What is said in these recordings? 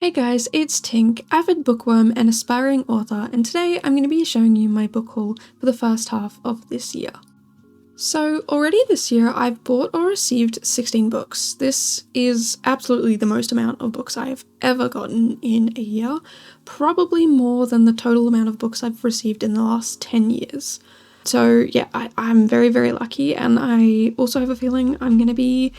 Hey guys, it's Tink, avid bookworm and aspiring author, and today I'm going to be showing you my book haul for the first half of this year. So already this year I've bought or received 16 books. This is absolutely the most amount of books I've ever gotten in a year, probably more than the total amount of books I've received in the last 10 years. So yeah, I'm very, very lucky, and I also have a feeling I'm going to be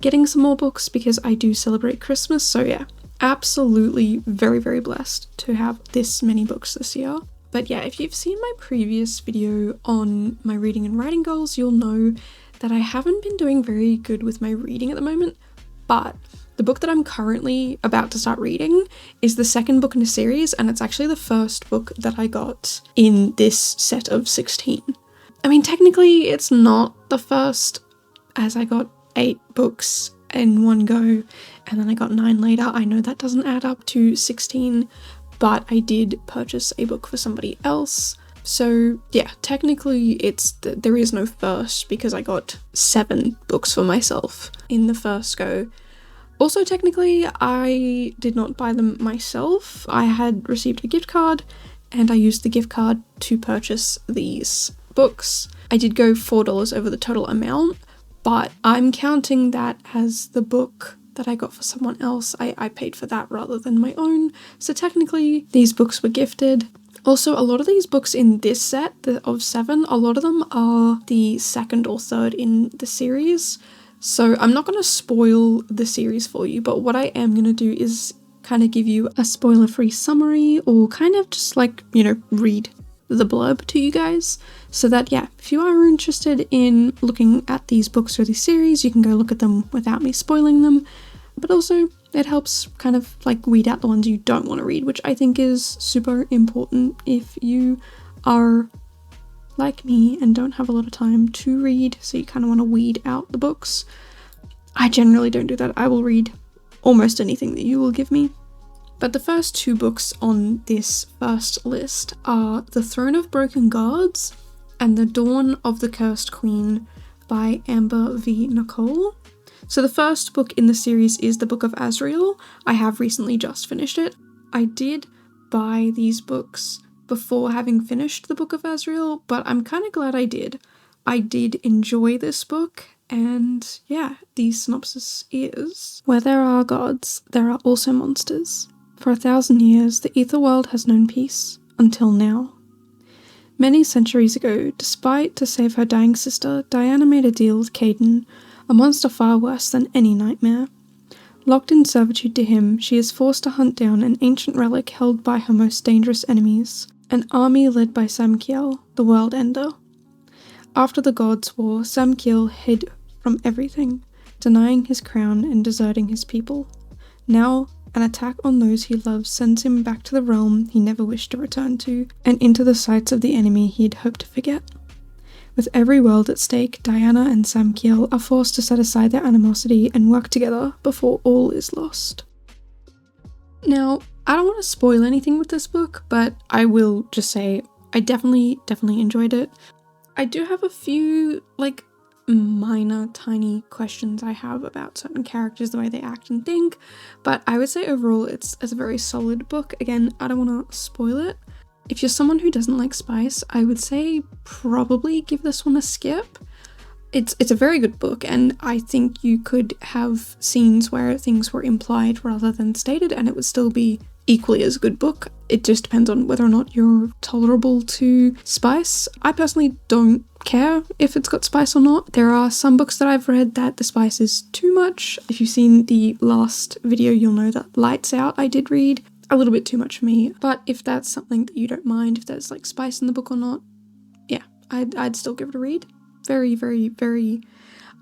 getting some more books because I do celebrate Christmas, so yeah. Absolutely very, very blessed to have this many books this year. But yeah, if you've seen my previous video on my reading and writing goals, you'll know that I haven't been doing very good with my reading at the moment, but the book that I'm currently about to start reading is the second book in a series, and it's actually the first book that I got in this set of 16. I mean, technically it's not the first, as I got 8 books in one go and then I got 9 later. I know that doesn't add up to 16, but I did purchase a book for somebody else. So yeah, technically there is no first because I got 7 books for myself in the first go. Also, technically I did not buy them myself. I had received a gift card and I used the gift card to purchase these books. I did go $4 over the total amount, but I'm counting that as the book that I got for someone else. I paid for that rather than my own. So technically these books were gifted. Also, a lot of these books in this set of 7, a lot of them are the second or third in the series. So I'm not going to spoil the series for you, but what I am going to do is kind of give you a spoiler-free summary, or kind of just like, read the blurb to you guys, so that yeah, if you are interested in looking at these books or these series, you can go look at them without me spoiling them. But also it helps kind of like weed out the ones you don't want to read, which I think is super important if you are like me and don't have a lot of time to read, so you kind of want to weed out the books. I generally don't do that. I will read almost anything that you will give me. But the first 2 books on this first list are The Throne of Broken Gods and The Dawn of the Cursed Queen by Amber V. Nicole. So the first book in the series is the Book of Azrael. I have recently just finished it. I did buy these books before having finished the Book of Azrael, but I'm kind of glad I did. I did enjoy this book, and yeah, the synopsis is: where there are gods, there are also monsters. For 1,000 years, the ether world has known peace, until now. Many centuries ago, to save her dying sister, Diana made a deal with Caden, a monster far worse than any nightmare. Locked in servitude to him, she is forced to hunt down an ancient relic held by her most dangerous enemies, an army led by Samkiel, the World Ender. After the Gods' War, Samkiel hid from everything, denying his crown and deserting his people. Now, an attack on those he loves sends him back to the realm he never wished to return to, and into the sights of the enemy he'd hoped to forget. With every world at stake, Diana and Samkiel are forced to set aside their animosity and work together before all is lost. Now, I don't want to spoil anything with this book, but I will just say I definitely enjoyed it. I do have a few, minor, tiny questions I have about certain characters, the way they act and think, but I would say overall it's a very solid book. Again, I don't want to spoil it. If you're someone who doesn't like spice, I would say probably give this one a skip. It's a very good book, and I think you could have scenes where things were implied rather than stated, and it would still be equally as a good book. It just depends on whether or not you're tolerable to spice. I personally don't care if it's got spice or not. There are some books that I've read that the spice is too much. If you've seen the last video, you'll know that Lights Out I did read. A little bit too much for me, but if that's something that you don't mind, if there's spice in the book or not, yeah, I'd still give it a read. Very, very, very...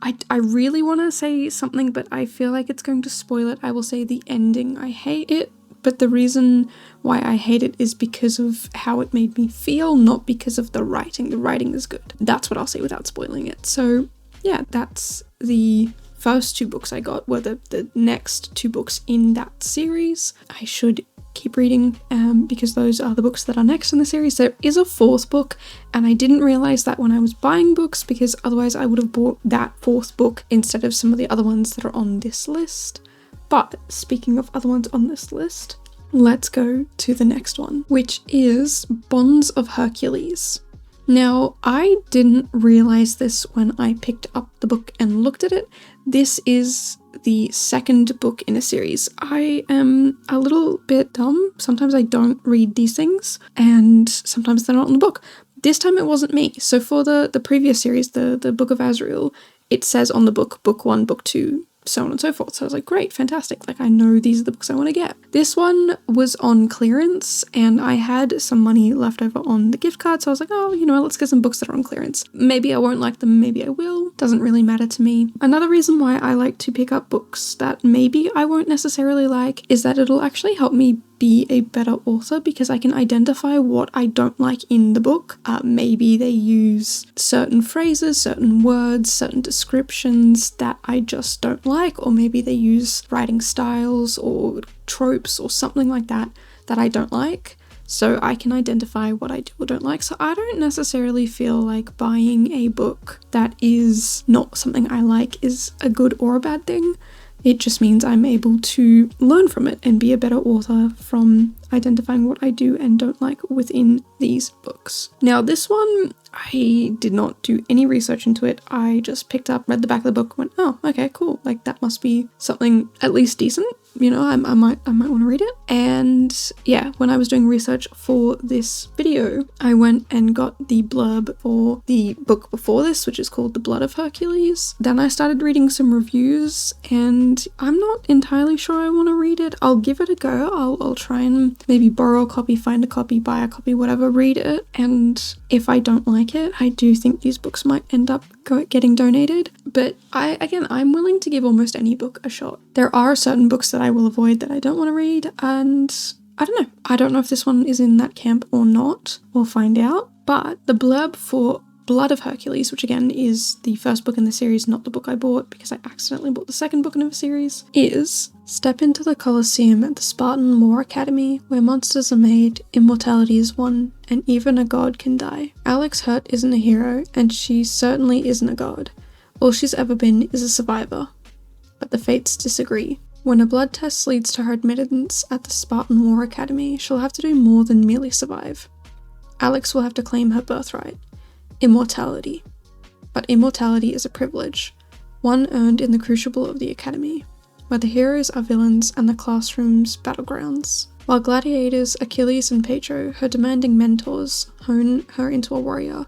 I really want to say something, but I feel like it's going to spoil it. I will say the ending. I hate it, but the reason why I hate it is because of how it made me feel, not because of the writing. The writing is good. That's what I'll say without spoiling it. So yeah, that's the first 2 books I got, were the next 2 books in that series. I should keep reading because those are the books that are next in the series. There is a 4th book, and I didn't realize that when I was buying books, because otherwise I would have bought that 4th book instead of some of the other ones that are on this list. But speaking of other ones on this list, let's go to the next one, which is Bonds of Hercules. Now, I didn't realize this when I picked up the book and looked at it. This is the second book in a series. I am a little bit dumb. Sometimes I don't read these things, and sometimes they're not in the book. This time it wasn't me. So for the previous series, the Book of Azrael, it says on the book, book 1, book 2, so on and so forth. So I was like, great, fantastic. Like, I know these are the books I want to get. This one was on clearance and I had some money left over on the gift card. So I was like, oh, you know, let's get some books that are on clearance. Maybe I won't like them, maybe I will. Doesn't really matter to me. Another reason why I like to pick up books that maybe I won't necessarily like is that it'll actually help me be a better author, because I can identify what I don't like in the book. Maybe they use certain phrases, certain words, certain descriptions that I just don't like, or maybe they use writing styles or tropes or something like that that I don't like. So I can identify what I do or don't like. So I don't necessarily feel like buying a book that is not something I like is a good or a bad thing. It just means I'm able to learn from it and be a better author from identifying what I do and don't like within these books. Now, this one, I did not do any research into it. I just picked up, read the back of the book, went, oh, okay, cool. Like, that must be something at least decent. You know, I might want to read it. And yeah, when I was doing research for this video, I went and got the blurb for the book before this, which is called The Blood of Hercules. Then I started reading some reviews and I'm not entirely sure I want to read it. I'll give it a go. I'll try and maybe borrow a copy, find a copy, buy a copy, whatever, read it. And if I don't like it, I do think these books might end up getting donated. But I'm willing to give almost any book a shot. There are certain books that I will avoid that I don't want to read, and I don't know. I don't know if this one is in that camp or not. We'll find out. But the blurb for Blood of Hercules, which again is the first book in the series, not the book I bought because I accidentally bought the second book in the series, is: step into the Colosseum at the Spartan War Academy, where monsters are made, immortality is won, and even a god can die. Alex Hurt isn't a hero, and she certainly isn't a god. All she's ever been is a survivor. But the fates disagree. When a blood test leads to her admittance at the Spartan War Academy, she'll have to do more than merely survive. Alex will have to claim her birthright: immortality. But immortality is a privilege, one earned in the crucible of the Academy, where the heroes are villains and the classroom's battlegrounds. While gladiators Achilles and Petro, her demanding mentors, hone her into a warrior,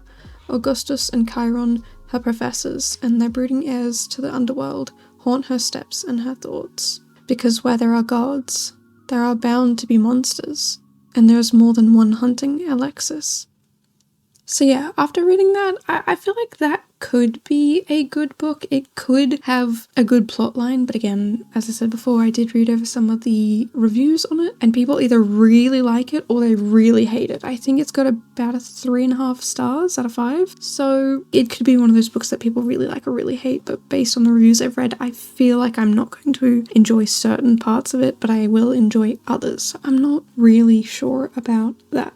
Augustus and Chiron, her professors, and their brooding heirs to the underworld, haunt her steps and her thoughts. Because where there are gods, there are bound to be monsters, and there is more than one hunting Alexis. So yeah, after reading that, I feel like that could be a good book. It could have a good plot line, but again, as I said before, I did read over some of the reviews on it, and people either really like it or they really hate it. I think it's got about a 3.5 stars out of 5, so it could be one of those books that people really like or really hate, but based on the reviews I've read, I feel like I'm not going to enjoy certain parts of it, but I will enjoy others. I'm not really sure about that.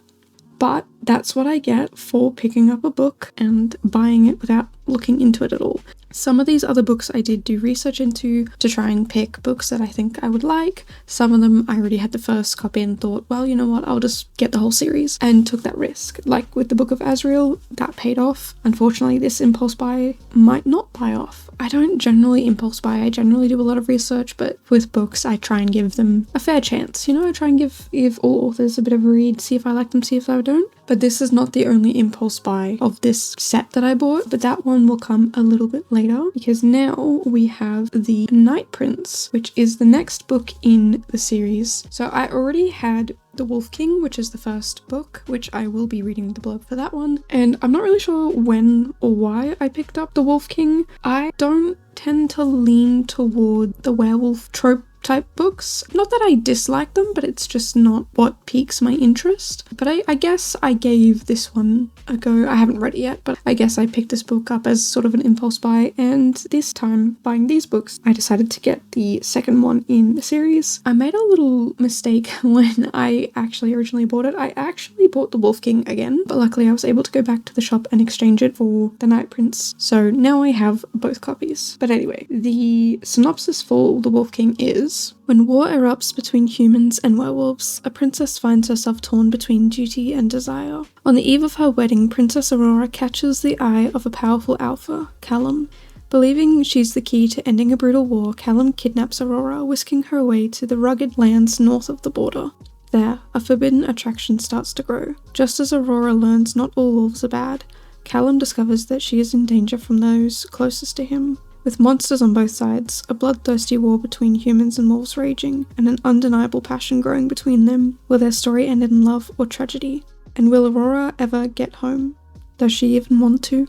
But that's what I get for picking up a book and buying it without looking into it at all. Some of these other books I did do research into to try and pick books that I think I would like. Some of them I already had the first copy and thought, well, you know what, I'll just get the whole series, and took that risk. Like with the Book of Azrael, that paid off. Unfortunately, this impulse buy might not pay off. I don't generally impulse buy, I generally do a lot of research, but with books I try and give them a fair chance. You know, I try and give all authors a bit of a read, see if I like them, see if I don't. But this is not the only impulse buy of this set that I bought, but that one will come a little bit later, because now we have The Night Prince, which is the next book in the series. So I already had The Wolf King, which is the first book, which I will be reading the blurb for that one. And I'm not really sure when or why I picked up The Wolf King. I don't tend to lean toward the werewolf trope type books. Not that I dislike them, but it's just not what piques my interest. But I guess I gave this one a go. I haven't read it yet, but I guess I picked this book up as sort of an impulse buy, and this time, buying these books, I decided to get the second one in the series. I made a little mistake when I actually originally bought it. I actually bought The Wolf King again, but luckily I was able to go back to the shop and exchange it for The Night Prince, so now I have both copies. But anyway, the synopsis for The Wolf King is: Maas. When war erupts between humans and werewolves, a princess finds herself torn between duty and desire. On the eve of her wedding, Princess Aurora catches the eye of a powerful alpha, Callum. Believing she's the key to ending a brutal war, Callum kidnaps Aurora, whisking her away to the rugged lands north of the border. There, a forbidden attraction starts to grow. Just as Aurora learns not all wolves are bad, Callum discovers that she is in danger from those closest to him. With monsters on both sides, a bloodthirsty war between humans and wolves raging, and an undeniable passion growing between them, will their story end in love or tragedy? And will Aurora ever get home? Does she even want to?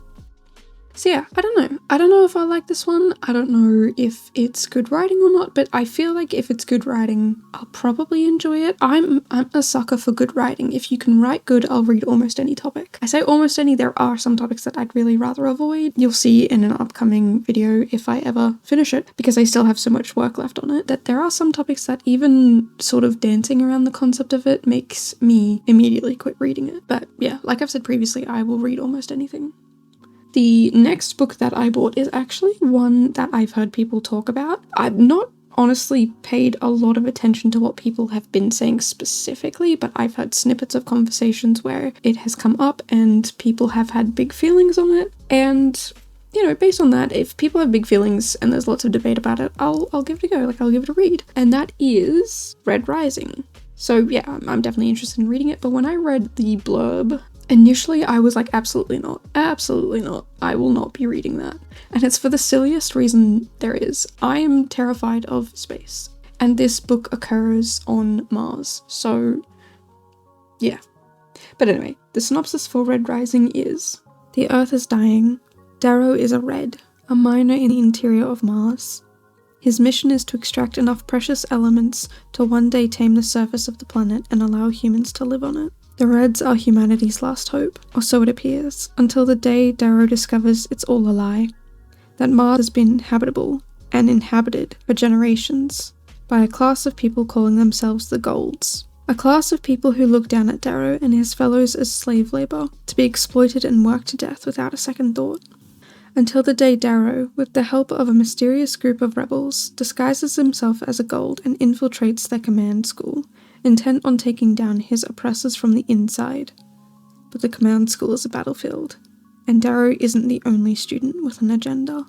So yeah, I don't know. I don't know if I like this one. I don't know if it's good writing or not, but I feel like if it's good writing, I'll probably enjoy it. I'm a sucker for good writing. If you can write good, I'll read almost any topic. I say almost any, there are some topics that I'd really rather avoid. You'll see in an upcoming video if I ever finish it, because I still have so much work left on it, that there are some topics that even sort of dancing around the concept of it makes me immediately quit reading it. But yeah, like I've said previously, I will read almost anything. The next book that I bought is actually one that I've heard people talk about. I've not honestly paid a lot of attention to what people have been saying specifically, but I've heard snippets of conversations where it has come up and people have had big feelings on it. And, you know, based on that, if people have big feelings and there's lots of debate about it, I'll give it a go, like I'll give it a read. And that is Red Rising. So yeah, I'm definitely interested in reading it, but when I read the blurb, initially I was like, absolutely not, I will not be reading that. And it's for the silliest reason there is. I am terrified of space, and this book occurs on Mars, so yeah. But anyway, the synopsis for Red Rising is: the Earth is dying. Darrow is a Red, a miner in the interior of Mars. His mission is to extract enough precious elements to one day tame the surface of the planet and allow humans to live on it. The Reds are humanity's last hope, or so it appears, until the day Darrow discovers it's all a lie. That Mars has been habitable and inhabited for generations by a class of people calling themselves the Golds. A class of people who look down at Darrow and his fellows as slave labour, to be exploited and worked to death without a second thought. Until the day Darrow, with the help of a mysterious group of rebels, disguises himself as a Gold and infiltrates their command school, intent on taking down his oppressors from the inside. But the command school is a battlefield, and Darrow isn't the only student with an agenda.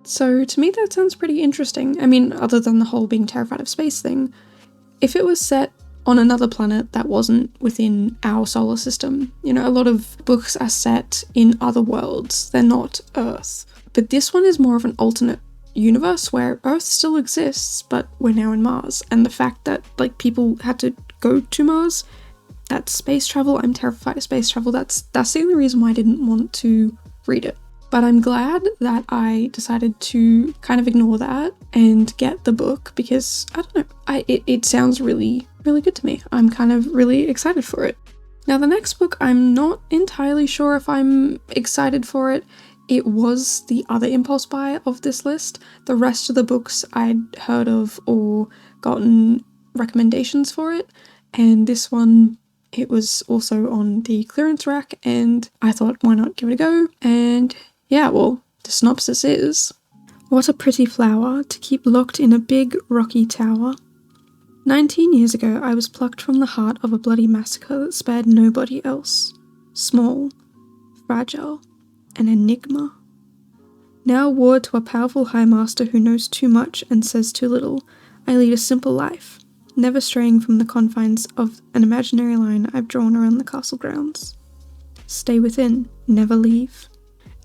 So to me that sounds pretty interesting. I mean, other than the whole being terrified of space thing, if it was set on another planet that wasn't within our solar system, you know, a lot of books are set in other worlds, they're not Earth. But this one is more of an alternate universe where Earth still exists, but we're now in Mars. And the fact that like people had to go to Mars, that's space travel. I'm terrified of space travel. That's the only reason why I didn't want to read it. But I'm glad that I decided to kind of ignore that and get the book, because I don't know, it sounds really good to me. I'm kind of really excited for it. Now the next book, I'm not entirely sure if I'm excited for it. It was the other impulse buy of this list. The rest of the books I'd heard of or gotten recommendations for it, and this one, it was also on the clearance rack, and I thought, why not give it a go? And yeah, well, the synopsis is: what a pretty flower to keep locked in a big rocky tower. 19 years ago, I was plucked from the heart of a bloody massacre that spared nobody else. Small, fragile, an enigma. Now ward to a powerful high master who knows too much and says too little, I lead a simple life, never straying from the confines of an imaginary line I've drawn around the castle grounds. Stay within, never leave.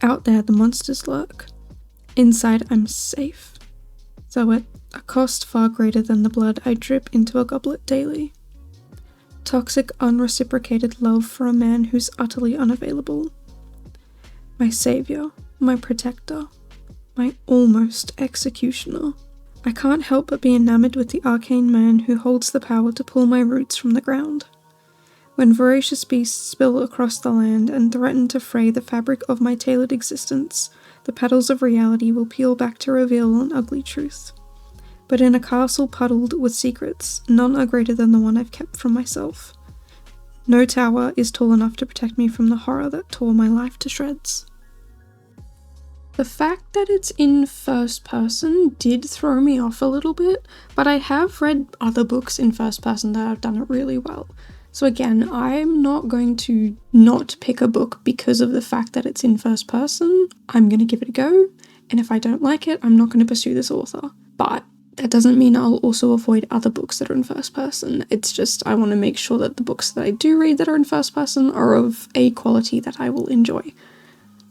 Out there the monsters lurk. Inside I'm safe, though at a cost far greater than the blood I drip into a goblet daily. Toxic, unreciprocated love for a man who's utterly unavailable. My saviour, my protector, my almost executioner. I can't help but be enamoured with the arcane man who holds the power to pull my roots from the ground. When voracious beasts spill across the land and threaten to fray the fabric of my tailored existence, the petals of reality will peel back to reveal an ugly truth. But in a castle puddled with secrets, none are greater than the one I've kept from myself. No tower is tall enough to protect me from the horror that tore my life to shreds. The fact that it's in first person did throw me off a little bit, but I have read other books in first person that have done it really well. So again, I'm not going to not pick a book because of the fact that it's in first person. I'm going to give it a go, and if I don't like it, I'm not going to pursue this author. But that doesn't mean I'll also avoid other books that are in first person. It's just I want to make sure that the books that I do read that are in first person are of a quality that I will enjoy.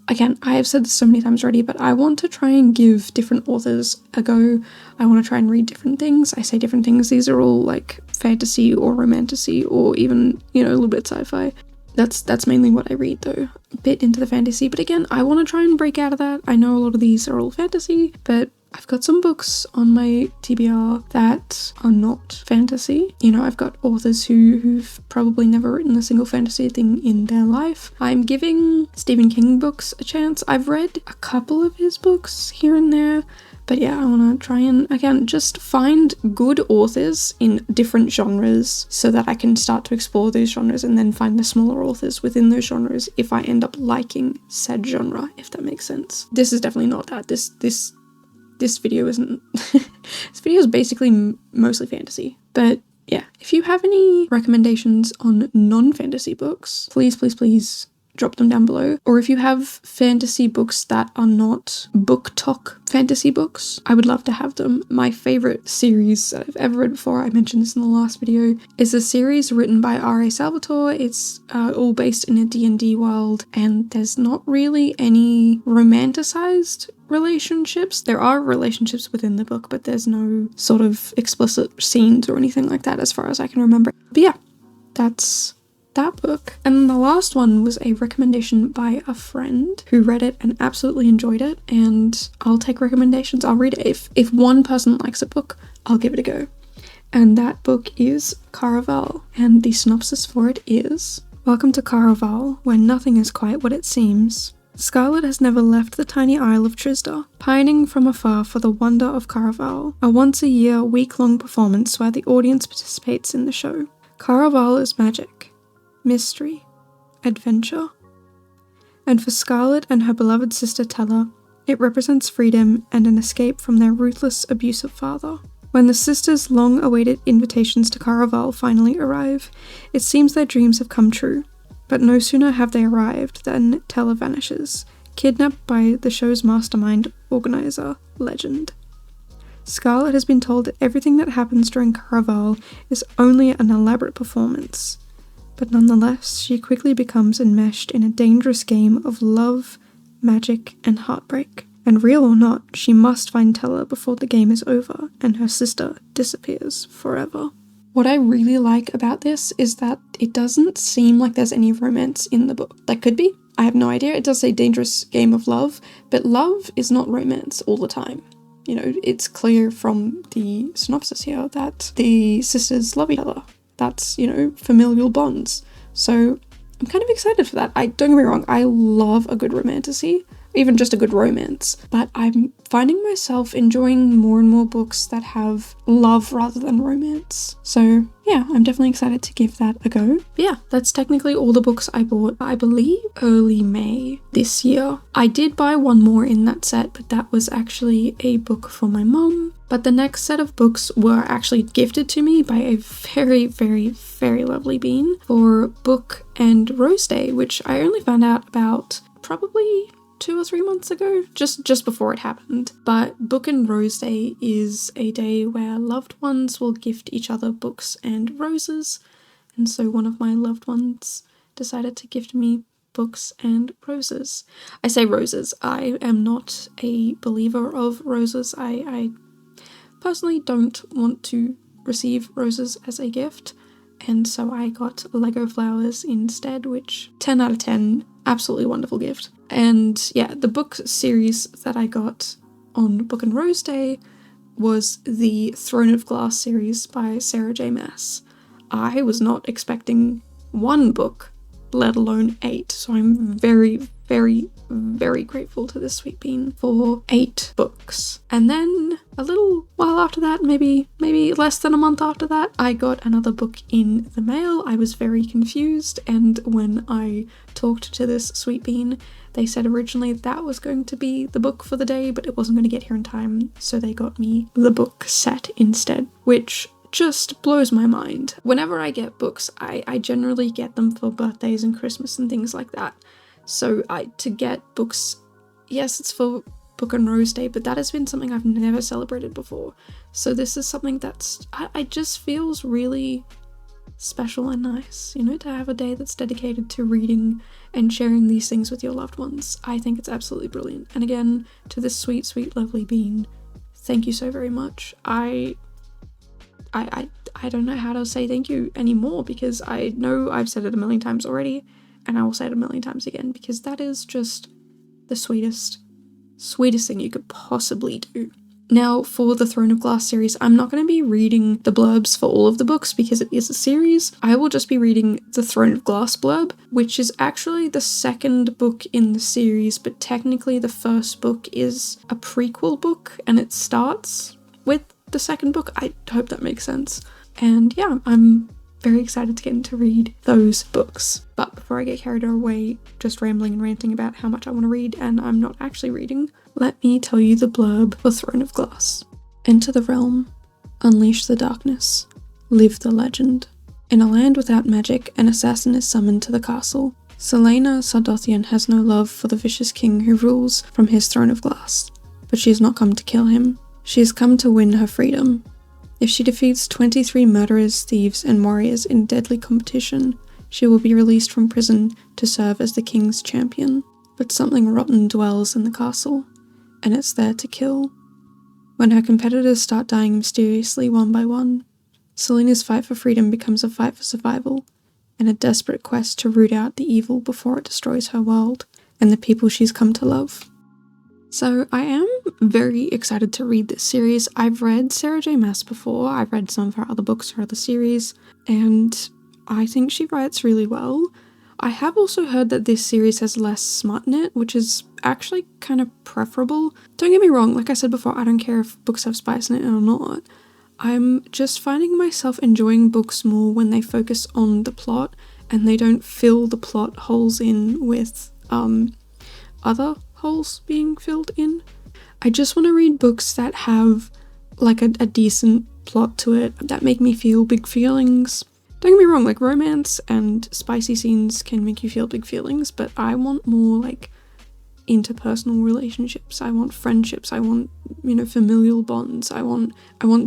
Again, I have said this so many times already, but I want to try and give different authors a go. I want to try and read different things. I say different things. These are all like fantasy or romantasy or even, a little bit sci-fi. That's mainly what I read though, a bit into the fantasy. But again, I want to try and break out of that. I know a lot of these are all fantasy, but I've got some books on my TBR that are not fantasy. I've got authors who've probably never written a single fantasy thing in their life. I'm giving Stephen King books a chance. I've read a couple of his books here and there, but yeah, I want to try and, again, just find good authors in different genres so that I can start to explore those genres and then find the smaller authors within those genres if I end up liking said genre, if that makes sense. This is definitely not that. This video isn't. This video is basically mostly fantasy. But yeah, if you have any recommendations on non-fantasy books, please drop them down below. Or if you have fantasy books that are not book talk fantasy books, I would love to have them. My favorite series that I've ever read before, I mentioned this in the last video, is a series written by R.A. Salvatore. It's all based in a D&D world, and there's not really any romanticized relationships. There are relationships within the book, but there's no sort of explicit scenes or anything like that as far as I can remember. But yeah, that's that book. And the last one was a recommendation by a friend who read it and absolutely enjoyed it, and I'll take recommendations. I'll read it. If one person likes a book, I'll give it a go. And that book is Caraval, and the synopsis for it is: Welcome to Caraval, where nothing is quite what it seems. Scarlet has never left the tiny isle of Trisda, pining from afar for the wonder of Caraval, a once-a-year, week-long performance where the audience participates in the show. Caraval is magic, mystery, adventure. And for Scarlet and her beloved sister Tella, it represents freedom and an escape from their ruthless, abusive father. When the sisters' long-awaited invitations to Caraval finally arrive, it seems their dreams have come true. But no sooner have they arrived than Tella vanishes, kidnapped by the show's mastermind organizer, Legend. Scarlet has been told that everything that happens during Caraval is only an elaborate performance, but nonetheless she quickly becomes enmeshed in a dangerous game of love, magic, and heartbreak. And real or not, she must find Tella before the game is over and her sister disappears forever. What I really like about this is that it doesn't seem like there's any romance in the book. There could be, I have no idea. It does say dangerous game of love, but love is not romance all the time. It's clear from the synopsis here that the sisters love each other. That's, familial bonds. So I'm kind of excited for that. Don't get me wrong, I love a good romantasy, even just a good romance, but I'm finding myself enjoying more and more books that have love rather than romance. So yeah, I'm definitely excited to give that a go. But yeah, that's technically all the books I bought, I believe, early May this year. I did buy one more in that set, but that was actually a book for my mom. But the next set of books were actually gifted to me by a very, very, very lovely bean for Book and Rose Day, which I only found out about probably 2 or 3 months ago, just before it happened. But Book and Rose Day is a day where loved ones will gift each other books and roses, and so one of my loved ones decided to gift me books and roses. I say roses, I am not a believer of roses. I personally don't want to receive roses as a gift, and so I got Lego flowers instead, which 10 out of 10, absolutely wonderful gift. And yeah, the book series that I got on Book and Rose Day was the Throne of Glass series by Sarah J. Maas. I was not expecting one book let alone 8. So I'm very, very, very grateful to this sweet bean for 8 books. And then a little while after that, maybe less than a month after that, I got another book in the mail. I was very confused, and when I talked to this sweet bean, they said originally that was going to be the book for the day, but it wasn't going to get here in time, so they got me the book set instead, which just blows my mind. Whenever I get books, I generally get them for birthdays and Christmas and things like that. So to get books, yes, it's for Book and Rose Day, but that has been something I've never celebrated before. So this is something that's, I just feels really special and nice, you know, to have a day that's dedicated to reading and sharing these things with your loved ones. I think it's absolutely brilliant. And again, to this sweet, sweet, lovely bean, thank you so very much. I don't know how to say thank you anymore, because I know I've said it a million times already, and I will say it a million times again, because that is just the sweetest thing you could possibly do. Now, for the Throne of Glass series, I'm not going to be reading the blurbs for all of the books because it is a series. I will just be reading the Throne of Glass blurb, which is actually the second book in the series, but technically the first book is a prequel book, and it starts with the second book. I hope that makes sense. And yeah, I'm very excited to get into read those books. But before I get carried away just rambling and ranting about how much I want to read and I'm not actually reading, let me tell you the blurb for Throne of Glass. Enter the realm, unleash the darkness, live the legend. In a land without magic, an assassin is summoned to the castle. Selena Sardothian has no love for the vicious king who rules from his throne of glass, but she has not come to kill him. She has come to win her freedom. If she defeats 23 murderers, thieves, and warriors in deadly competition, she will be released from prison to serve as the king's champion. But something rotten dwells in the castle, and it's there to kill. When her competitors start dying mysteriously one by one, Selena's fight for freedom becomes a fight for survival, and a desperate quest to root out the evil before it destroys her world and the people she's come to love. So I am very excited to read this series. I've read Sarah J. Maas before. I've read some of her other books, her other series, and I think she writes really well. I have also heard that this series has less smut in it, which is actually kind of preferable. Don't get me wrong, like I said before, I don't care if books have spice in it or not. I'm just finding myself enjoying books more when they focus on the plot and they don't fill the plot holes in with other holes being filled in. I just want to read books that have like a decent plot to it, that make me feel big feelings. Don't get me wrong, like romance and spicy scenes can make you feel big feelings, but I want more like interpersonal relationships. I want friendships. I want, you know, familial bonds. I want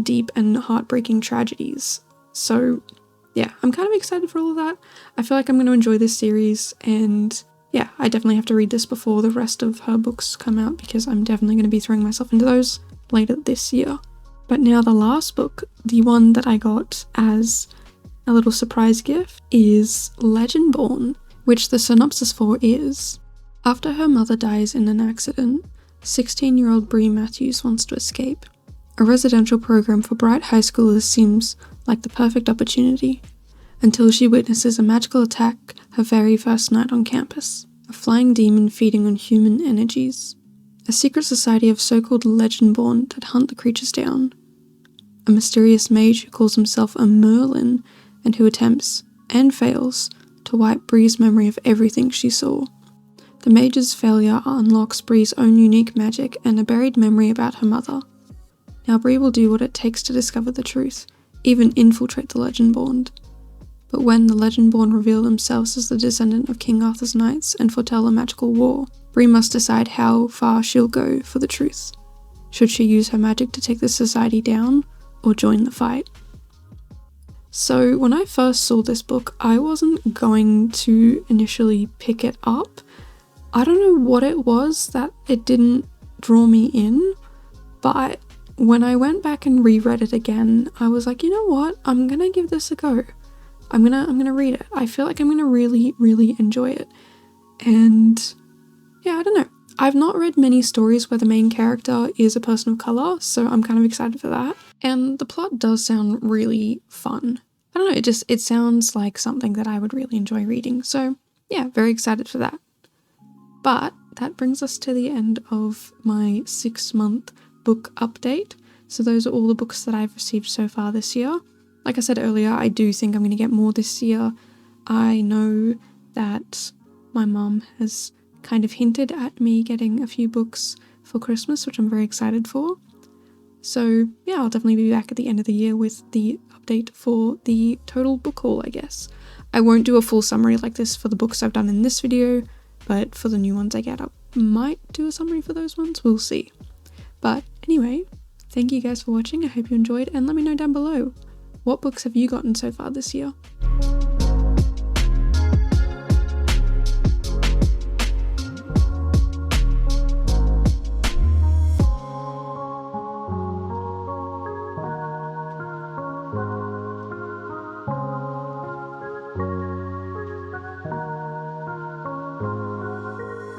deep and heartbreaking tragedies. So yeah, I'm kind of excited for all of that. I feel like I'm going to enjoy this series, and yeah, I definitely have to read this before the rest of her books come out, because I'm definitely going to be throwing myself into those later this year. But now the last book, the one that I got as a little surprise gift, is Legendborn, which the synopsis for is: after her mother dies in an accident, 16-year-old Bree Matthews wants to escape. A residential program for bright high schoolers seems like the perfect opportunity, until she witnesses a magical attack her very first night on campus, a flying demon feeding on human energies, a secret society of so-called Legendborn that hunt the creatures down, a mysterious mage who calls himself a Merlin and who attempts, and fails, to wipe Bree's memory of everything she saw. The mage's failure unlocks Bree's own unique magic and a buried memory about her mother. Now Bree will do what it takes to discover the truth, even infiltrate the Legendborn. But when the Legendborn reveal themselves as the descendant of King Arthur's knights and foretell a magical war, Bree must decide how far she'll go for the truth. Should she use her magic to take the society down, or join the fight? So when I first saw this book, I wasn't going to initially pick it up. I don't know what it was that it didn't draw me in, but when I went back and reread it again, I was like, you know what, I'm gonna give this a go. I'm gonna read it. I feel like I'm gonna really, really enjoy it. And yeah, I don't know. I've not read many stories where the main character is a person of colour, so I'm kind of excited for that. And the plot does sound really fun. I don't know, it sounds like something that I would really enjoy reading. So yeah, very excited for that. But that brings us to the end of my 6-month book update. So those are all the books that I've received so far this year. Like I said earlier, I do think I'm going to get more this year. I know that my mum has kind of hinted at me getting a few books for Christmas, which I'm very excited for. So yeah, I'll definitely be back at the end of the year with the update for the total book haul, I guess. I won't do a full summary like this for the books I've done in this video, but for the new ones I get, I might do a summary for those ones, we'll see. But anyway, thank you guys for watching, I hope you enjoyed, and let me know down below, what books have you gotten so far this year?